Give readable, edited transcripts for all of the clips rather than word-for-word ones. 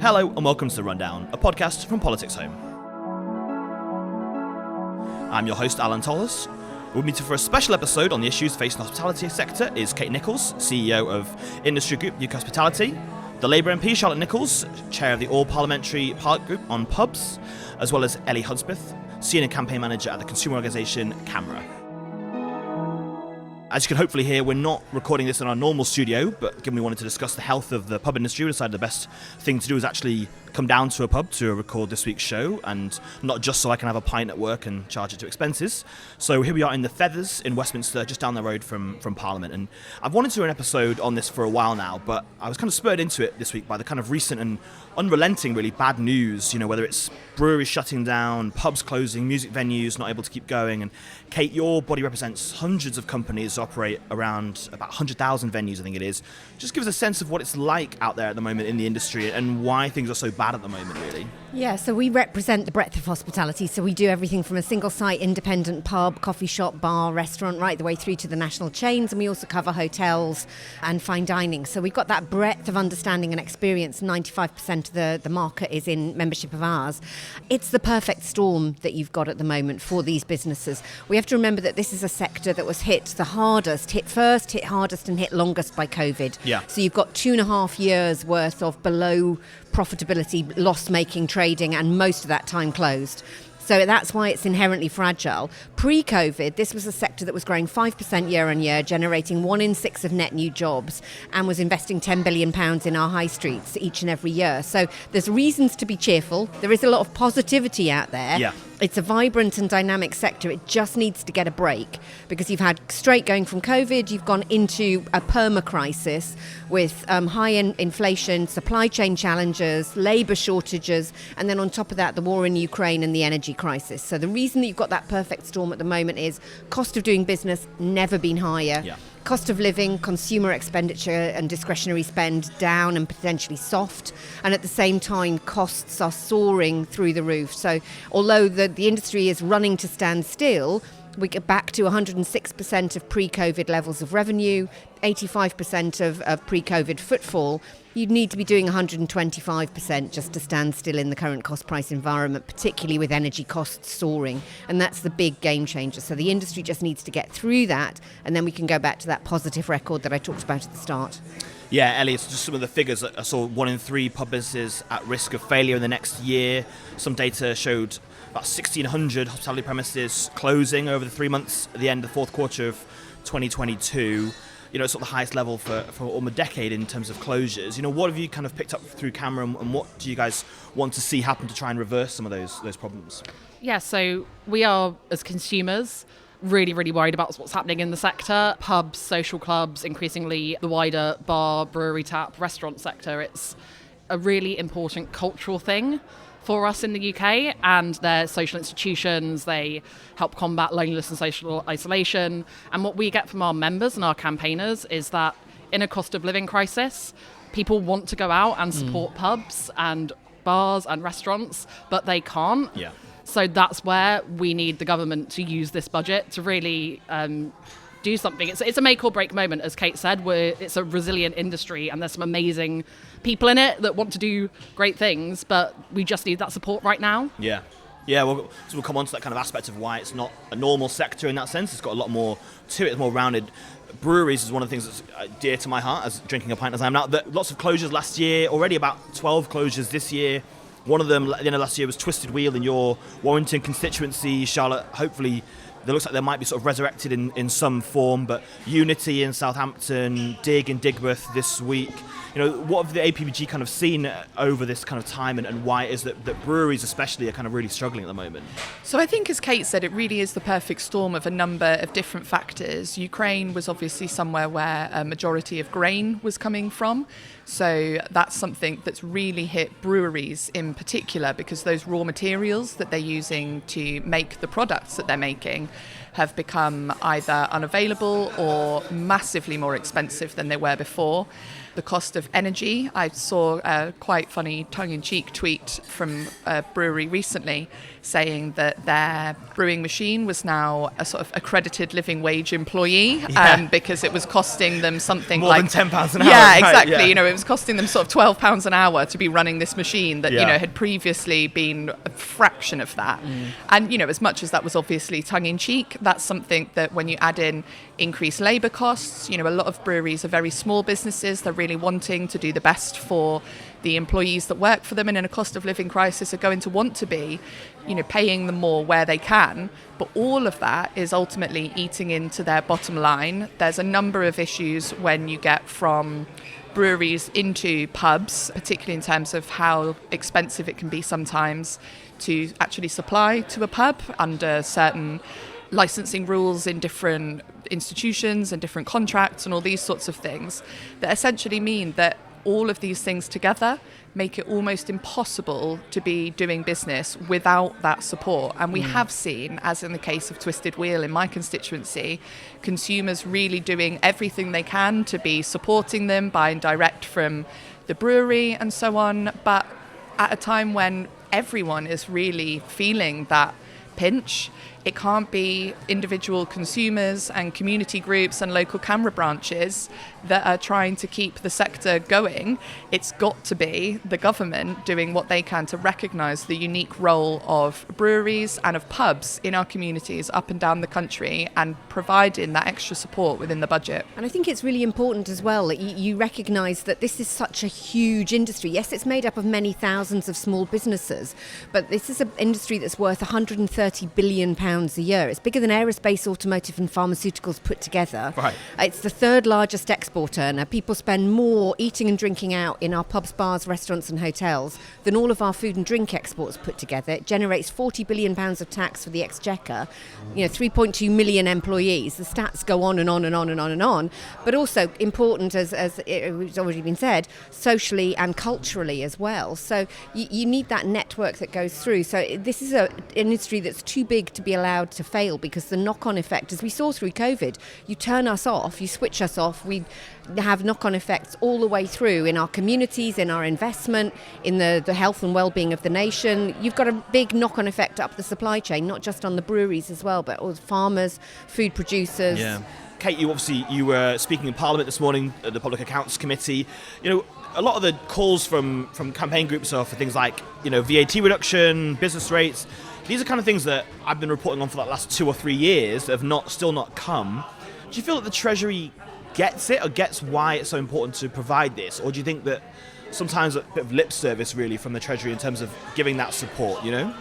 Hello and welcome to The Rundown, a podcast from PoliticsHome. I'm your host, Alain Tolhurst. With me for a special episode on the issues facing the hospitality sector is Kate Nicholls, CEO of industry group UK Hospitality, the Labour MP Charlotte Nichols, chair of the All-Parliamentary Park Group on Pubs, as well as Ellie Hudspith, senior campaign manager at the consumer organisation CAMRA. As you can hopefully hear, we're not recording this in our normal studio, but given we wanted to discuss the health of the pub industry, we decided the best thing to do is actually come down to a pub to record this week's show, and not just so I can have a pint at work and charge it to expenses. So here we are in the Feathers in Westminster, just down the road from Parliament. And I've wanted to do an episode on this for a while now, but I was kind of spurred into it this week by the kind of recent and unrelenting, really, bad news, whether it's breweries shutting down, pubs closing, music venues not able to keep going. And Kate, your body represents hundreds of companies that operate around about 100,000 venues, I think it is. Just give us a sense of what it's like out there at the moment in the industry and why things are so bad at the moment, really. Yeah, so we represent the breadth of hospitality. So we do everything from a single site independent pub, coffee shop, bar, restaurant, right the way through to the national chains. And we also cover hotels and fine dining. So we've got that breadth of understanding and experience. 95% of the market is in membership of ours. It's the perfect storm that you've got at the moment for these businesses. We have to remember that this is a sector that was hit the hardest, hit first, hit hardest and hit longest by COVID. Yeah. So you've got 2.5 years worth of below profitability, loss-making trading, and most of that time closed. So that's why it's inherently fragile. Pre-COVID, this was a sector that was growing 5% year on year, generating 1 in 6 of net new jobs, and was investing £10 billion in our high streets each and every year. So there's reasons to be cheerful. There is a lot of positivity out there. Yeah. It's a vibrant and dynamic sector. It just needs to get a break because you've had straight going from COVID, you've gone into a perma-crisis with high inflation, supply chain challenges, labour shortages, and then on top of that, the war in Ukraine and the energy crisis. So the reason that you've got that perfect storm at the moment is cost of doing business never been higher. Yeah. Cost of living, consumer expenditure and discretionary spend down and potentially soft. And at the same time, costs are soaring through the roof. So although the industry is running to stand still, we get back to 106% of pre-COVID levels of revenue, 85% of pre-COVID footfall. You'd need to be doing 125% just to stand still in the current cost price environment, particularly with energy costs soaring. And that's the big game changer. So the industry just needs to get through that, and then we can go back to that positive record that I talked about at the start. Yeah, Ellie, it's just some of the figures. I saw 1 in 3 pub businesses at risk of failure in the next year. Some data showed about 1,600 hospitality premises closing over the 3 months at the end of the fourth quarter of 2022. It's sort of the highest level for almost a decade in terms of closures. What have you kind of picked up through CAMRA, and what do you guys want to see happen to try and reverse some of those problems? Yeah, so we are, as consumers, really, really worried about what's happening in the sector. Pubs, social clubs, increasingly the wider bar, brewery, tap, restaurant sector. It's a really important cultural thing for us in the UK, and they're social institutions. They help combat loneliness and social isolation. And what we get from our members and our campaigners is that in a cost of living crisis, people want to go out and support pubs and bars and restaurants, but they can't. Yeah. So that's where we need the government to use this budget to really do something. It's a make or break moment, as Kate said. It's a resilient industry, and there's some amazing people in it that want to do great things, but we just need that support right now. Yeah, we'll come on to that kind of aspect of why it's not a normal sector in that sense. It's got a lot more to it. It's more rounded. Breweries is one of the things that's dear to my heart, as drinking a pint as I am now. Lots of closures last year, already about 12 closures this year. One of them at the end of last year was Twisted Wheel in your Warrington constituency, Charlotte. Hopefully, it looks like they might be sort of resurrected in some form, but Unity in Southampton, Dig in Digbeth this week. What have the APBG kind of seen over this kind of time, and why is that breweries especially are kind of really struggling at the moment? So I think, as Kate said, it really is the perfect storm of a number of different factors. Ukraine was obviously somewhere where a majority of grain was coming from. So that's something that's really hit breweries in particular, because those raw materials that they're using to make the products that they're making have become either unavailable or massively more expensive than they were before. The cost of energy, I saw a quite funny tongue-in-cheek tweet from a brewery recently saying that their brewing machine was now a sort of accredited living wage employee because it was costing them something more like than £10 an hour. Yeah, right, exactly. yeah. You know, it was costing them sort of £12 an hour to be running this machine that, Yeah. you know, had previously been a fraction of that. And, you know, as much as that was obviously tongue-in-cheek, that's something that when you add in increased labour costs, you know, a lot of breweries are very small businesses. They're really wanting to do the best for the employees that work for them, and in a cost of living crisis are going to want to be, you know, paying them more where they can. But all of that is ultimately eating into their bottom line. There's a number of issues when you get from breweries into pubs, particularly in terms of how expensive it can be sometimes to actually supply to a pub under certain licensing rules in different institutions and different contracts and all these sorts of things that essentially mean that all of these things together make it almost impossible to be doing business without that support. And we have seen, as in the case of Twisted Wheel in my constituency, consumers really doing everything they can to be supporting them, buying direct from the brewery and so on. But at a time when everyone is really feeling that pinch, it can't be individual consumers and community groups and local CAMRA branches that are trying to keep the sector going. It's got to be the government doing what they can to recognise the unique role of breweries and of pubs in our communities up and down the country and providing that extra support within the budget. And I think it's really important as well that you recognise that this is such a huge industry. Yes, it's made up of many thousands of small businesses, but this is an industry that's worth £130 billion a year. It's bigger than aerospace, automotive and pharmaceuticals put together. Right. It's the third largest export earner. People spend more eating and drinking out in our pubs, bars, restaurants and hotels than all of our food and drink exports put together. It generates £40 billion of tax for the Exchequer, 3.2 million employees. The stats go on and on and on and on and on. But also important, as it's already been said, socially and culturally as well. So you need that network that goes through. So this is an industry that's too big to be allowed to fail, because the knock-on effect, as we saw through COVID, you turn us off, you switch us off, we have knock-on effects all the way through in our communities, in our investment, in the health and well-being of the nation. You've got a big knock-on effect up the supply chain, not just on the breweries as well, but all the farmers, food producers. Yeah. Kate, you were speaking in Parliament this morning at the Public Accounts Committee. A lot of the calls from campaign groups are for things like, VAT reduction, business rates. These are kind of things that I've been reporting on for the last 2 or 3 years that have still not come. Do you feel that the Treasury gets it, or gets why it's so important to provide this? Or do you think that sometimes a bit of lip service really from the Treasury in terms of giving that support, Well,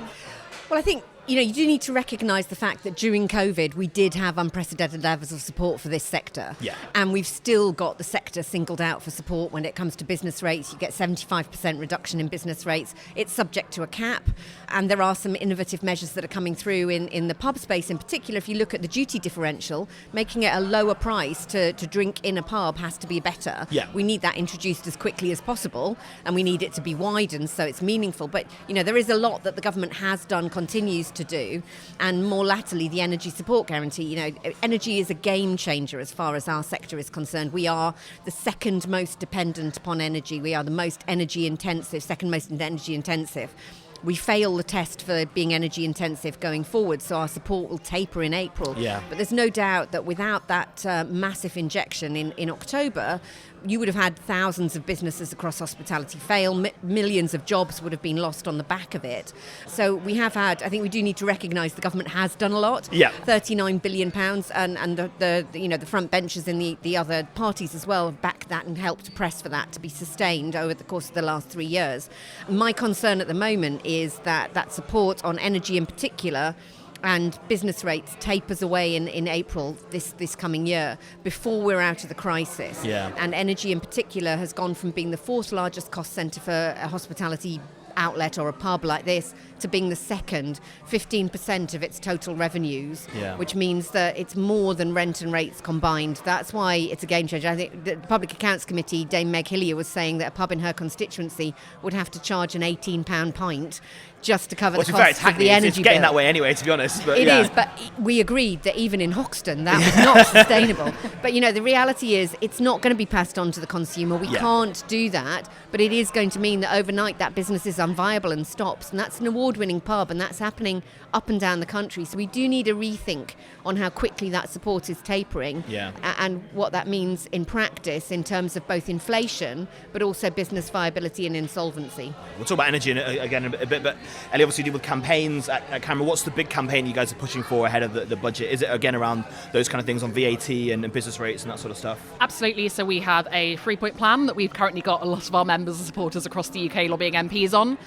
I think you do need to recognise the fact that during COVID we did have unprecedented levels of support for this sector. Yeah. And we've still got the sector singled out for support when it comes to business rates. You get 75% reduction in business rates. It's subject to a cap. And there are some innovative measures that are coming through in the pub space in particular. If you look at the duty differential, making it a lower price to drink in a pub has to be better. Yeah. We need that introduced as quickly as possible, and we need it to be widened so it's meaningful. But, there is a lot that the government has done, continues to do, and more latterly the energy support guarantee. Energy is a game changer as far as our sector is concerned. We are the second most dependent upon energy. We are the most energy intensive, second most energy intensive. We fail the test for being energy intensive going forward, so our support will taper in April. Yeah. But there's no doubt that without that massive injection in October, you would have had thousands of businesses across hospitality fail. Millions of jobs would have been lost on the back of it. So we have had, I think we do need to recognise the government has done a lot. Yeah. £39 billion, and the front benches in the other parties as well have backed that and helped to press for that to be sustained over the course of the last 3 years. My concern at the moment is that support on energy in particular and business rates tapers away in April this coming year before we're out of the crisis. Yeah. And energy in particular has gone from being the fourth largest cost centre for hospitality outlet or a pub like this to being the second, 15% of its total revenues, which means that it's more than rent and rates combined. That's why it's a game changer. I think the Public Accounts Committee, Dame Meg Hillier, was saying that a pub in her constituency would have to charge an £18 pint just to cover the costs of the energy It's getting bill. that way anyway, to be honest. But It is, but we agreed that even in Hoxton, that was not sustainable. But, the reality is it's not going to be passed on to the consumer. We can't do that, but it is going to mean that overnight that business is unviable and stops. And that's an award-winning pub, and that's happening up and down the country. So we do need a rethink on how quickly that support is tapering and what that means in practice in terms of both inflation, but also business viability and insolvency. We'll talk about energy again in a bit, but Ellie, obviously you deal with campaigns at CAMRA. What's the big campaign you guys are pushing for ahead of the budget? Is it again around those kind of things on VAT and business rates and that sort of stuff? Absolutely. So we have a 3-point plan that we've currently got a lot of our members and supporters across the UK lobbying MPs on.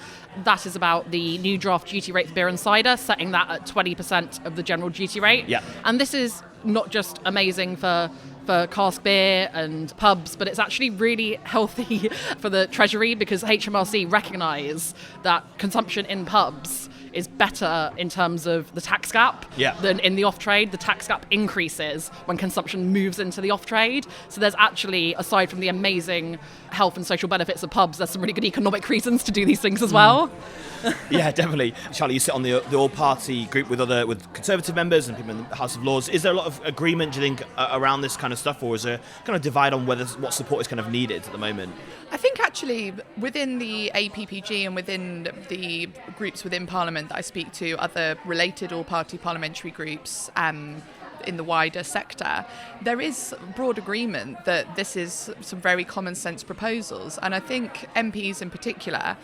That is about the new draft duty rate for beer and cider, setting that at 20% of the general duty rate. Yeah. And this is not just amazing for cask beer and pubs, but it's actually really healthy for the Treasury, because HMRC recognise that consumption in pubs is better in terms of the tax gap than in the off-trade. The tax gap increases when consumption moves into the off-trade. So there's actually, aside from the amazing health and social benefits of pubs, there's some really good economic reasons to do these things as well. Yeah, definitely. Charlie, you sit on the all-party group with Conservative members and people in the House of Lords. Is there a lot of agreement, do you think, around this kind of stuff, or is there kind of divide on what support is kind of needed at the moment? I think actually within the APPG and within the groups within Parliament that I speak to, other related all-party parliamentary groups in the wider sector, there is broad agreement that this is some very common sense proposals. And I think MPs in particular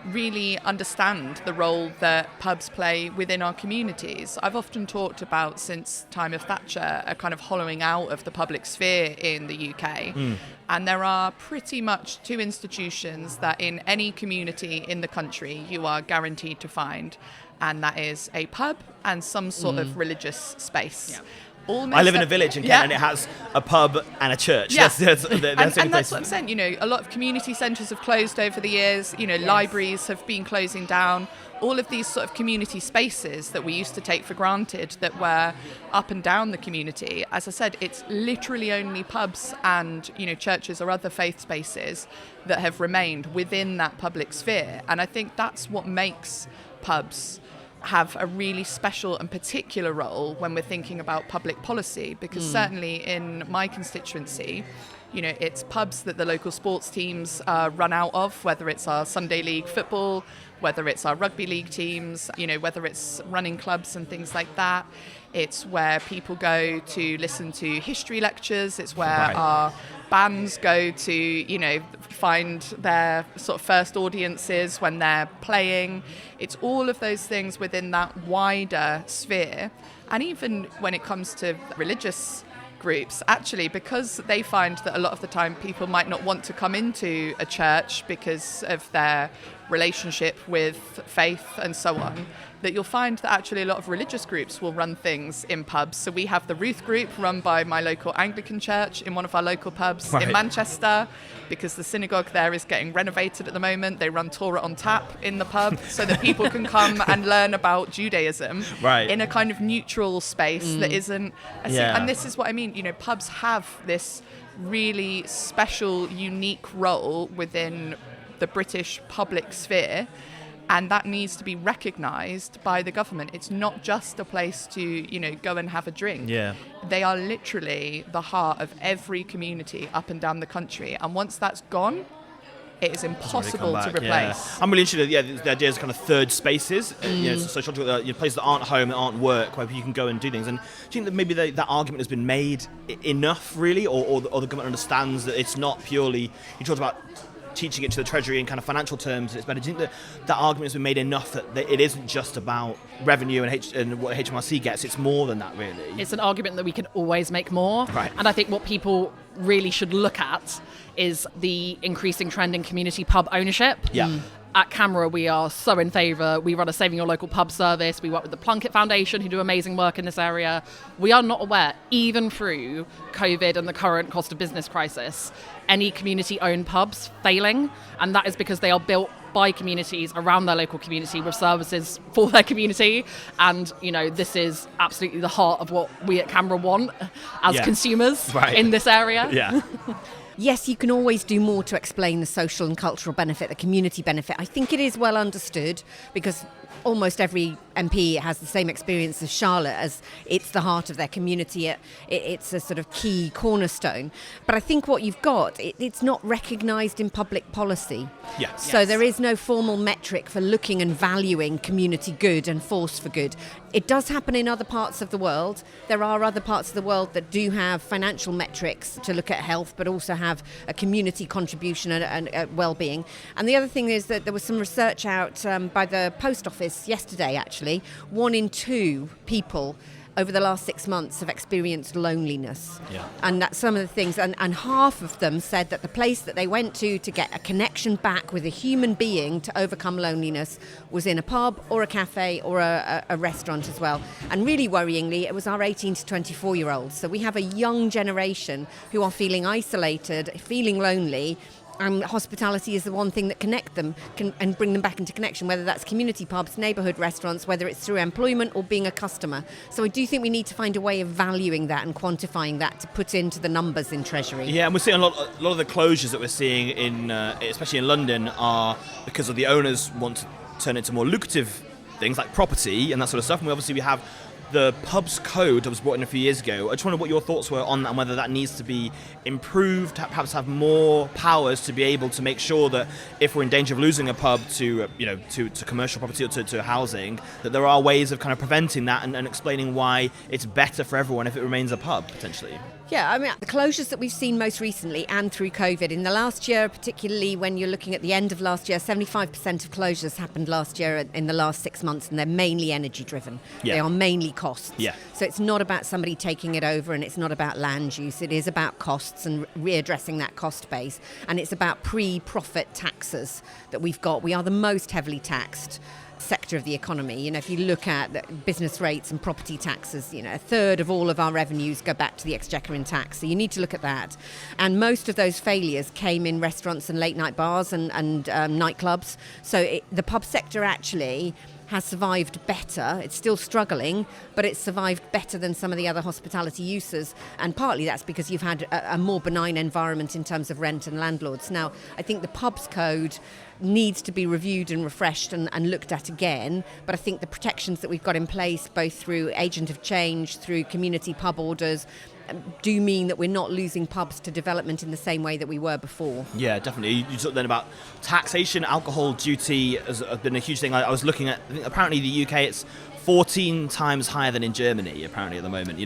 really understand the role that pubs play within our communities. I've often talked about, since time of Thatcher, a kind of hollowing out of the public sphere in the UK. And there are pretty much two institutions that in any community in the country you are guaranteed to find, and that is a pub and some sort of religious space. Yeah. Almost I live in a village in Kent and it has a pub and a church. Yeah. That's and that's what I'm saying. A lot of community centres have closed over the years. Libraries have been closing down. All of these sort of community spaces that we used to take for granted that were up and down the community. As I said, it's literally only pubs and, churches or other faith spaces that have remained within that public sphere. And I think that's what makes pubs have a really special and particular role when we're thinking about public policy, because certainly in my constituency, it's pubs that the local sports teams run out of, whether it's our Sunday League football, whether it's our rugby league teams, whether it's running clubs and things like that. It's where people go to listen to history lectures. It's where our bands go to, find their sort of first audiences when they're playing. It's all of those things within that wider sphere. And even when it comes to religious groups, actually, because they find that a lot of the time people might not want to come into a church because of their relationship with faith and so on, that you'll find that actually a lot of religious groups will run things in pubs. So we have the Ruth group run by my local Anglican church in one of our local pubs in Manchester, because the synagogue there is getting renovated at the moment. They run Torah on tap in the pub so that people can come and learn about Judaism in a kind of neutral space that isn't... And this is what I mean, pubs have this really special, unique role within the British public sphere, and that needs to be recognised by the government. It's not just a place to, go and have a drink. Yeah. They are literally the heart of every community up and down the country, and once that's gone, it is impossible to replace. Yeah. I'm really interested. The idea is kind of third spaces, social places that aren't home, that aren't work, where you can go and do things. And do you think that maybe that argument has been made enough, really, or the government understands that it's not purely? You talked about teaching it to the Treasury in kind of financial terms, it's better. Do you think that argument has been made enough that it isn't just about revenue and what HMRC gets, it's more than that, really? It's an argument that we can always make more. Right. And I think what people really should look at is the increasing trend in community pub ownership. Yeah. At CAMRA, we are so in favour. We run a Saving Your Local Pub service. We work with the Plunkett Foundation, who do amazing work in this area. We are not aware, even through COVID and the current cost of business crisis, any community-owned pubs failing. And that is because they are built by communities around their local community with services for their community. And, this is absolutely the heart of what we at CAMRA want as consumers in this area. Yeah. Yes, you can always do more to explain the social and cultural benefit, the community benefit. I think it is well understood because almost every MP has the same experience as Charlotte, as it's the heart of their community. It's a sort of key cornerstone. But I think what you've got, it's not recognised in public policy. Yeah. So there is no formal metric for looking and valuing community good and force for good. It does happen in other parts of the world. There are other parts of the world that do have financial metrics to look at health, but also have a community contribution and well-being. And the other thing is that there was some research out by the Post Office yesterday, actually. 1 in 2 people over the last 6 months have experienced loneliness. Yeah. And that's some of the things. And half of them said that the place that they went to get a connection back with a human being to overcome loneliness was in a pub or a cafe or a restaurant as well. And really worryingly, it was our 18 to 24-year-olds. So we have a young generation who are feeling isolated, feeling lonely. And hospitality is the one thing that connect them and bring them back into connection, whether that's community pubs, neighbourhood restaurants, whether it's through employment or being a customer. So I do think we need to find a way of valuing that and quantifying that to put into the numbers in Treasury. Yeah, and we're seeing a lot of the closures that we're seeing in, especially in London, are because of the owners want to turn it into more lucrative things like property and that sort of stuff. And we have the pubs code that was brought in a few years ago. I just wondered what your thoughts were on that and whether that needs to be improved, perhaps have more powers to be able to make sure that if we're in danger of losing a pub to commercial property or to housing, that there are ways of kind of preventing that and explaining why it's better for everyone if it remains a pub, potentially. Yeah, I mean, the closures that we've seen most recently and through COVID, in the last year, particularly when you're looking at the end of last year, 75% of closures happened last year in the last 6 months, and they're mainly energy driven. Yeah. They are mainly costs. Yeah. So it's not about somebody taking it over, and it's not about land use. It is about costs and readdressing that cost base. And it's about pre-profit taxes that we've got. We are the most heavily taxed sector of the economy. If you look at the business rates and property taxes, a third of all of our revenues go back to the exchequer in tax. So you need to look at that. And most of those failures came in restaurants and late night bars and nightclubs. So the pub sector actually has survived better. It's still struggling, but it's survived better than some of the other hospitality uses. And partly that's because you've had a more benign environment in terms of rent and landlords. Now, I think the pubs code needs to be reviewed and refreshed and looked at again. But I think the protections that we've got in place, both through agent of change, through community pub orders, do mean that we're not losing pubs to development in the same way that we were before. Yeah, definitely. You talked then about taxation. Alcohol duty has been a huge thing. I was looking at, I think apparently the UK, it's 14 times higher than in Germany, apparently, at the moment.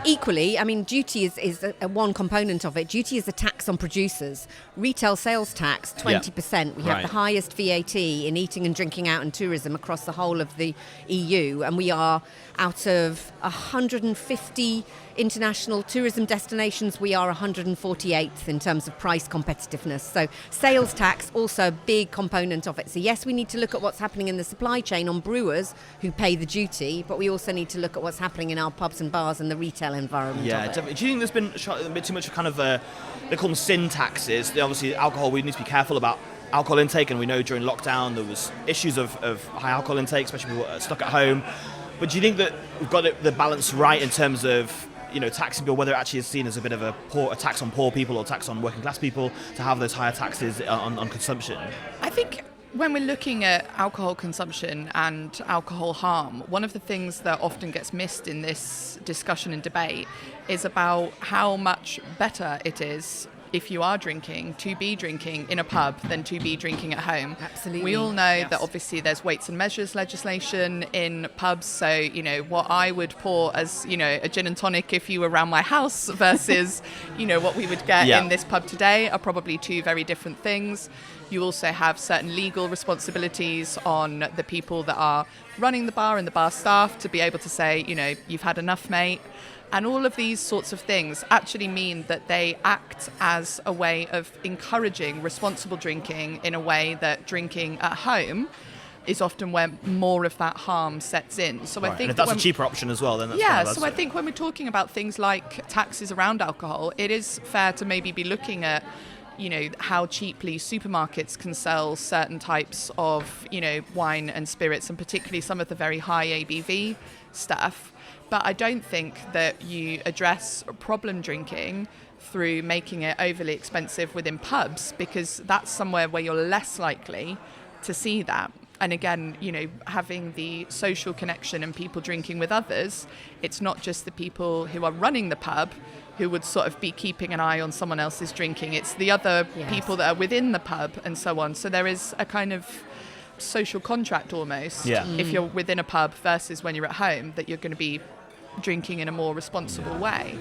Equally, I mean, duty is one component of it. Duty is a tax on producers. Retail sales tax, 20%. We have the highest VAT in eating and drinking out and tourism across the whole of the EU. And we are, out of 150 international tourism destinations, we are 148th in terms of price competitiveness. So sales tax, also a big component of it. So yes, we need to look at what's happening in the supply chain on brewers who pay the duty, but we also need to look at what's happening in our pubs and bars and the retail environment. Yeah, definitely. Do you think there's been a bit too much kind of, they call them sin taxes? Obviously, alcohol, we need to be careful about alcohol intake, and we know during lockdown there was issues of high alcohol intake, especially people stuck at home. But do you think that we've got the balance right in terms of taxing people, whether it actually is seen as a bit of a tax on poor people or tax on working class people, to have those higher taxes on consumption? I think when we're looking at alcohol consumption and alcohol harm, one of the things that often gets missed in this discussion and debate is about how much better it is if you are drinking, to be drinking in a pub than to be drinking at home. Absolutely. We all know that obviously there's weights and measures legislation in pubs. So, what I would pour as, a gin and tonic if you were around my house versus, what we would get in this pub today are probably two very different things. You also have certain legal responsibilities on the people that are running the bar and the bar staff to be able to say, you've had enough, mate. And all of these sorts of things actually mean that they act as a way of encouraging responsible drinking in a way that drinking at home is often where more of that harm sets in. So I think and if that's a cheaper option as well, then that's I think when we're talking about things like taxes around alcohol, it is fair to maybe be looking at, you know, how cheaply supermarkets can sell certain types of, you know, wine and spirits, and particularly some of the very high ABV stuff. But I don't think that you address problem drinking through making it overly expensive within pubs, because that's somewhere where you're less likely to see that. And again, you know, having the social connection and people drinking with others, it's not just the people who are running the pub who would sort of be keeping an eye on someone else's drinking. It's the other people that are within the pub and so on. So there is a kind of social contract almost, if you're within a pub versus when you're at home, that you're going to be drinking in a more responsible way.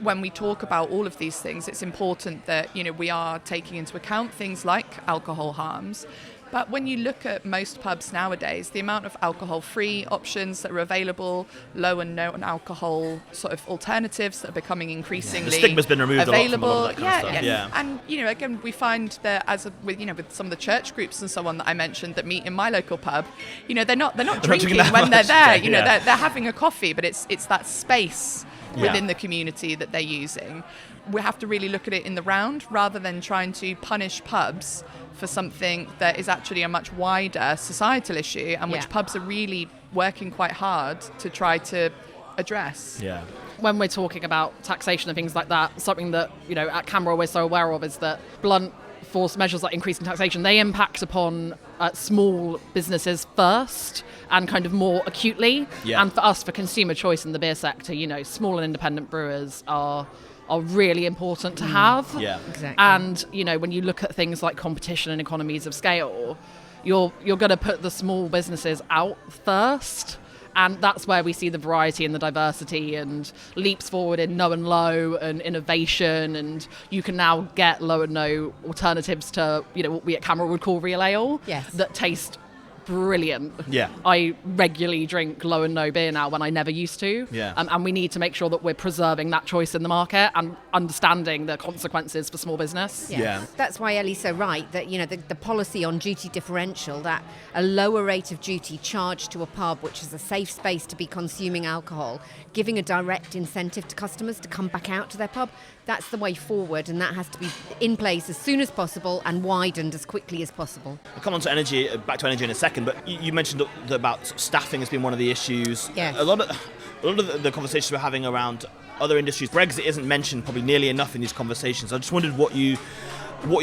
When we talk about all of these things, it's important that, you know, we are taking into account things like alcohol harms. But when you look at most pubs nowadays, the amount of alcohol-free options that are available, low and no alcohol sort of alternatives that are becoming increasingly the stigma's been removed available. A lot from a lot of that kind of stuff. And you know, again, we find that with some of the church groups and so on that I mentioned that meet in my local pub, you know, they're not drinking when they're there. You know, they're having a coffee, but it's that space within the community that they're using. We have to really look at it in the round rather than trying to punish pubs for something that is actually a much wider societal issue, and which pubs are really working quite hard to try to address. Yeah. When we're talking about taxation and things like that, something that, you know, at CAMRA we're so aware of is that blunt force measures like increasing taxation, they impact upon small businesses first and kind of more acutely. Yeah. And for us, for consumer choice in the beer sector, you know, small and independent brewers are really important to have. Yeah, exactly. And, you know, when you look at things like competition and economies of scale, you're going to put the small businesses out first. And that's where we see the variety and the diversity and leaps forward in no and low and innovation. And you can now get low and no alternatives to, you know, what we at CAMRA would call real ale. Yes. That taste brilliant. Yeah. I regularly drink low and no beer now when I never used to. Yeah. And we need to make sure that we're preserving that choice in the market and understanding the consequences for small business. Yeah. That's why Ellie's so right that, you know, the policy on duty differential, that a lower rate of duty charged to a pub, which is a safe space to be consuming alcohol, giving a direct incentive to customers to come back out to their pub, that's the way forward, and that has to be in place as soon as possible and widened as quickly as possible. We'll come on to energy, back to energy in a second, but you mentioned about staffing has been one of the issues. Yes. A lot of the conversations we're having around other industries, Brexit isn't mentioned probably nearly enough in these conversations. I just wondered what you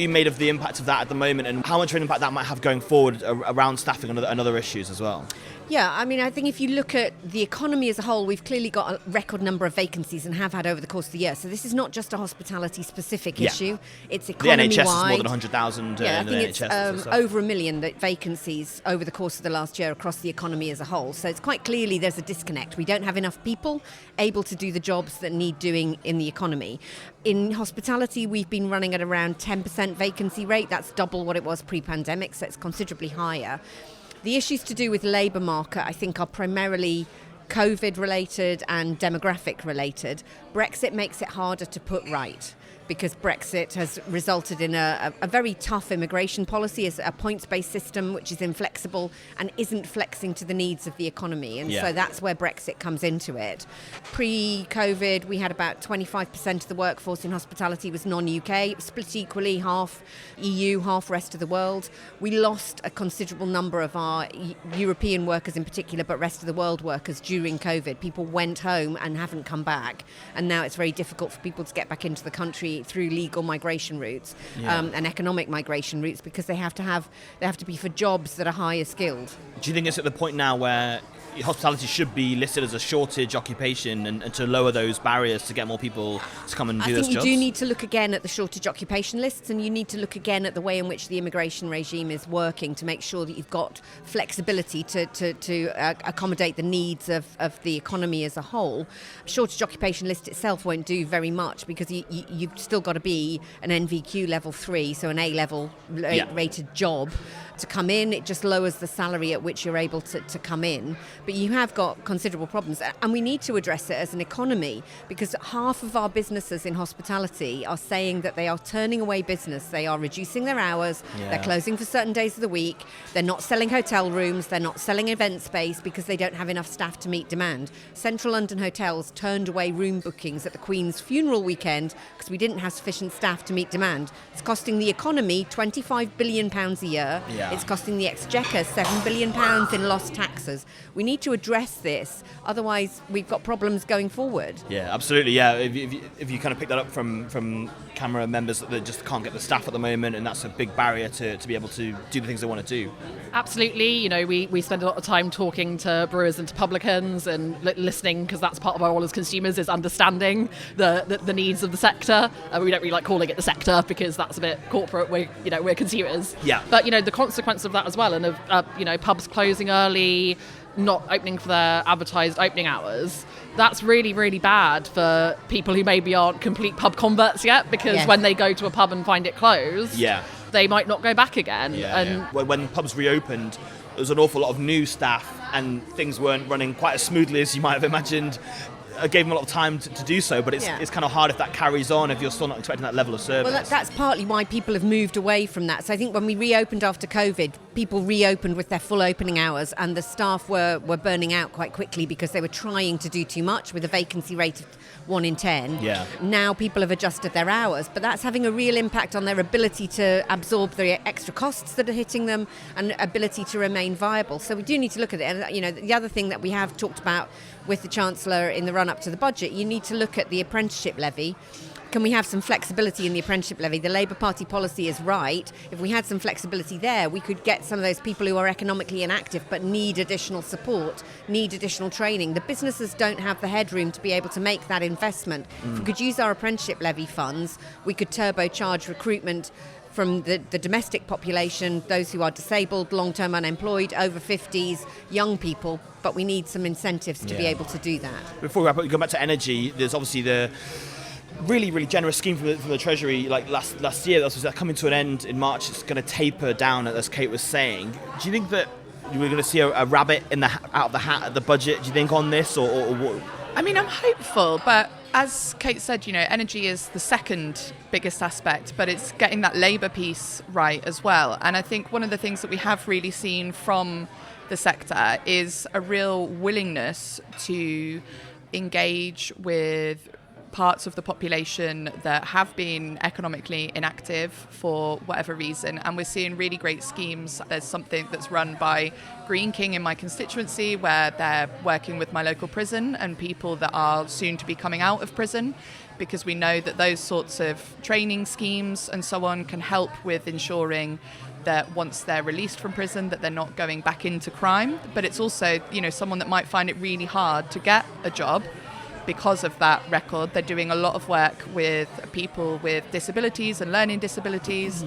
made of the impact of that at the moment, and how much of an impact that might have going forward around staffing and other issues as well. Yeah, I mean, I think if you look at the economy as a whole, we've clearly got a record number of vacancies and have had over the course of the year. So this is not just a hospitality-specific issue. It's economy-wide. The NHS is more than 100,000 I in the think NHS. it's over 1 million vacancies over the course of the last year across the economy as a whole. So it's quite clearly there's a disconnect. We don't have enough people able to do the jobs that need doing in the economy. In hospitality, we've been running at around 10% vacancy rate. That's double what it was pre-pandemic, so it's considerably higher. The issues to do with labour market, I think, are primarily COVID related and demographic related. Brexit makes it harder to put right, because Brexit has resulted in a very tough immigration policy, as a points-based system which is inflexible and isn't flexing to the needs of the economy. And so that's where Brexit comes into it. Pre-COVID, we had about 25% of the workforce in hospitality was non-UK, split equally, half EU, half rest of the world. We lost a considerable number of our European workers in particular, but rest of the world workers during COVID. People went home and haven't come back. And now it's very difficult for people to get back into the country through legal migration routes and economic migration routes, because they have to be for jobs that are higher skilled. Do you think it's at the point now where hospitality should be listed as a shortage occupation and to lower those barriers to get more people to come and do those jobs? I think you do need to look again at the shortage occupation lists, and you need to look again at the way in which the immigration regime is working to make sure that you've got flexibility to accommodate the needs of the economy as a whole. Shortage occupation list itself won't do very much, because you've still got to be an NVQ level 3, so an A-level rated job. to come in. It just lowers the salary at which you're able to come in. But you have got considerable problems. And we need to address it as an economy, because half of our businesses in hospitality are saying that they are turning away business. They are reducing their hours. Yeah. They're closing for certain days of the week. They're not selling hotel rooms. They're not selling event space because they don't have enough staff to meet demand. Central London hotels turned away room bookings at the Queen's funeral weekend because we didn't have sufficient staff to meet demand. It's costing the economy £25 billion a year. Yeah. It's costing the Exchequer £7 billion in lost taxes. We need to address this, otherwise we've got problems going forward. Yeah, absolutely. Yeah, if you kind of pick that up from CAMRA members that just can't get the staff at the moment, and that's a big barrier to be able to do the things they want to do. Absolutely. You know, we spend a lot of time talking to brewers and to publicans and listening, because that's part of our role as consumers, is understanding the needs of the sector. We don't really like calling it the sector because that's a bit corporate. We're consumers. Yeah. But the consequence of that as well, and of pubs closing early, not opening for their advertised opening hours, that's really, really bad for people who maybe aren't complete pub converts yet, because Yes. when they go to a pub and find it closed, they might not go back again. When pubs reopened, there was an awful lot of new staff, and things weren't running quite as smoothly as you might have imagined. Gave them a lot of time to do so, but it's kind of hard if that carries on, if you're still not expecting that level of service. Well, that's partly why people have moved away from that. So I think when we reopened after COVID, people reopened with their full opening hours, and the staff were burning out quite quickly because they were trying to do too much with a vacancy rate of 1 in 10. Yeah. Now people have adjusted their hours, but that's having a real impact on their ability to absorb the extra costs that are hitting them and ability to remain viable. So we do need to look at it. And the other thing that we have talked about with the Chancellor in the run-up to the budget, you need to look at the apprenticeship levy. Can we have some flexibility in the apprenticeship levy? The Labour Party policy is right. If we had some flexibility there, we could get some of those people who are economically inactive but need additional support, need additional training. The businesses don't have the headroom to be able to make that investment. If we could use our apprenticeship levy funds, we could turbocharge recruitment from the domestic population, those who are disabled, long-term unemployed, over 50s, young people, but we need some incentives to be able to do that. Before we wrap up, go back to energy. There's obviously the really, really generous scheme from the Treasury, like last year. That's coming to an end in March. It's going to taper down, as Kate was saying. Do you think that we're going to see a rabbit out of the hat at the budget? Do you think on this, or what? I mean, I'm hopeful, but as Kate said, energy is the second biggest aspect, but it's getting that labour piece right as well. And I think one of the things that we have really seen from the sector is a real willingness to engage with parts of the population that have been economically inactive for whatever reason, and we're seeing really great schemes. There's something that's run by Green King in my constituency where they're working with my local prison and people that are soon to be coming out of prison, because we know that those sorts of training schemes and so on can help with ensuring that once they're released from prison that they're not going back into crime. But it's also, someone that might find it really hard to get a job because of that record. They're doing a lot of work with people with disabilities and learning disabilities.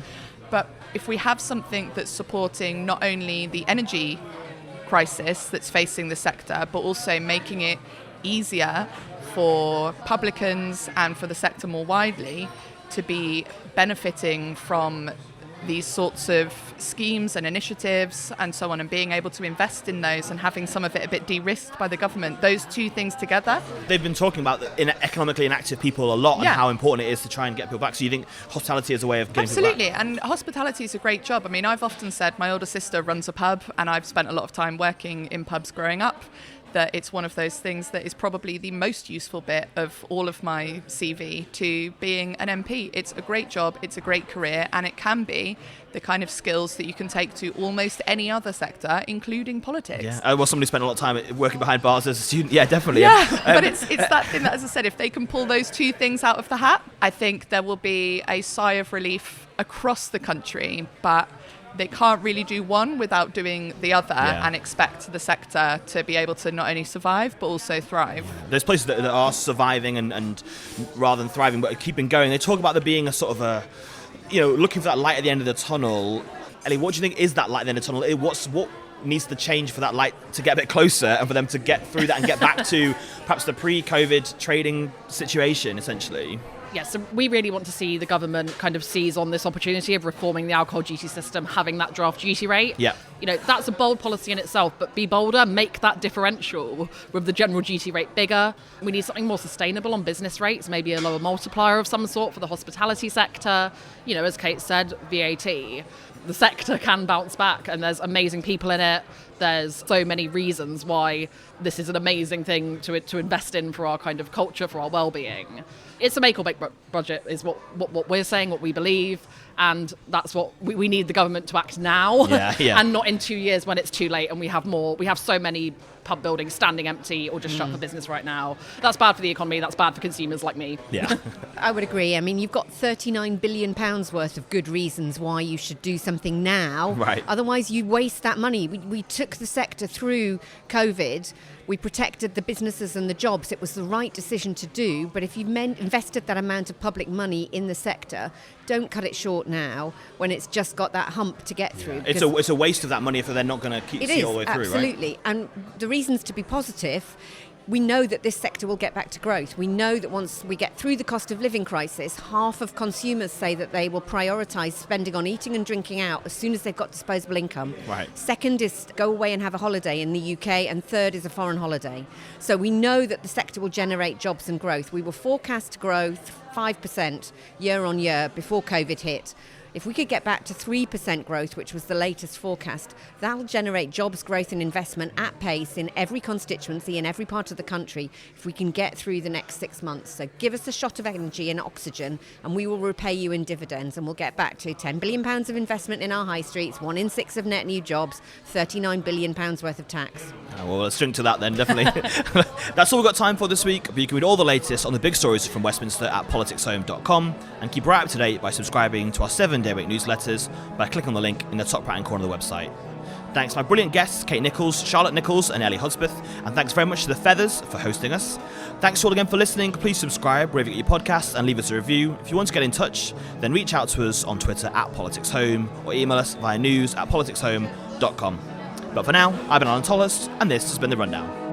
But if we have something that's supporting not only the energy crisis that's facing the sector, but also making it easier for publicans and for the sector more widely to be benefiting from these sorts of schemes and initiatives and so on, and being able to invest in those and having some of it a bit de-risked by the government, those two things together. They've been talking about economically inactive people a lot and how important it is to try and get people back. So you think hospitality is a way of getting people back? Absolutely, and hospitality is a great job. I mean, I've often said my older sister runs a pub, and I've spent a lot of time working in pubs growing up, that it's one of those things that is probably the most useful bit of all of my CV to being an MP. It's a great job, it's a great career, and it can be the kind of skills that you can take to almost any other sector, including politics. Yeah, well, somebody spent a lot of time working behind bars as a student. Yeah, definitely. Yeah, but it's that thing that, as I said, if they can pull those two things out of the hat, I think there will be a sigh of relief across the country. But they can't really do one without doing the other and expect the sector to be able to not only survive but also thrive. There's places that are surviving and rather than thriving but keeping going. They talk about there being a sort of a, looking for that light at the end of the tunnel. Ellie, what do you think is that light at the end of the tunnel? What needs to change for that light to get a bit closer and for them to get through that and get back to perhaps the pre-COVID trading situation, essentially? Yes, so we really want to see the government kind of seize on this opportunity of reforming the alcohol duty system, having that draft duty rate. Yeah. That's a bold policy in itself, but be bolder, make that differential with the general duty rate bigger. We need something more sustainable on business rates, maybe a lower multiplier of some sort for the hospitality sector. As Kate said, VAT. The sector can bounce back, and there's amazing people in it. There's so many reasons why this is an amazing thing to invest in for our kind of culture, for our well-being. It's a make or break budget is what we're saying, what we believe, and that's what we need the government to act now and not in 2 years when it's too late and we have so many pub buildings standing empty or just shut for business right now. That's bad for the economy, that's bad for consumers like me. Yeah. I would agree. I mean, you've got £39 billion worth of good reasons why you should do something now. Right. Otherwise, you waste that money. We took the sector through COVID. We protected the businesses and the jobs. It was the right decision to do. But if you've invested that amount of public money in the sector, don't cut it short now when it's just got that hump to get through. It's a waste of that money if they're not going to see it all the way through, absolutely. right? And the reasons to be positive, we know that this sector will get back to growth. We know that once we get through the cost of living crisis, half of consumers say that they will prioritise spending on eating and drinking out as soon as they've got disposable income. Right. Second is go away and have a holiday in the UK, and third is a foreign holiday. So we know that the sector will generate jobs and growth. We were forecast to grow 5% year on year before COVID hit. If we could get back to 3% growth, which was the latest forecast, that'll generate jobs, growth and investment at pace in every constituency, in every part of the country, if we can get through the next 6 months. So give us a shot of energy and oxygen, and we will repay you in dividends, and we'll get back to £10 billion of investment in our high streets, 1 in 6 of net new jobs, £39 billion worth of tax. Well, let's drink to that then, definitely. That's all we've got time for this week, but you can read all the latest on the big stories from Westminster at PoliticsHome.com, and keep right up to date by subscribing to our 7-day-week newsletters by clicking on the link in the top right-hand corner of the website. Thanks to my brilliant guests, Kate Nichols, Charlotte Nichols and Ellie Hudspith, and thanks very much to The Feathers for hosting us. Thanks all again for listening. Please subscribe wherever you get your podcasts and leave us a review. If you want to get in touch, then reach out to us on Twitter at PoliticsHome or email us via news@politicshome.com. But for now, I've been Alain Tolhurst, and this has been The Rundown.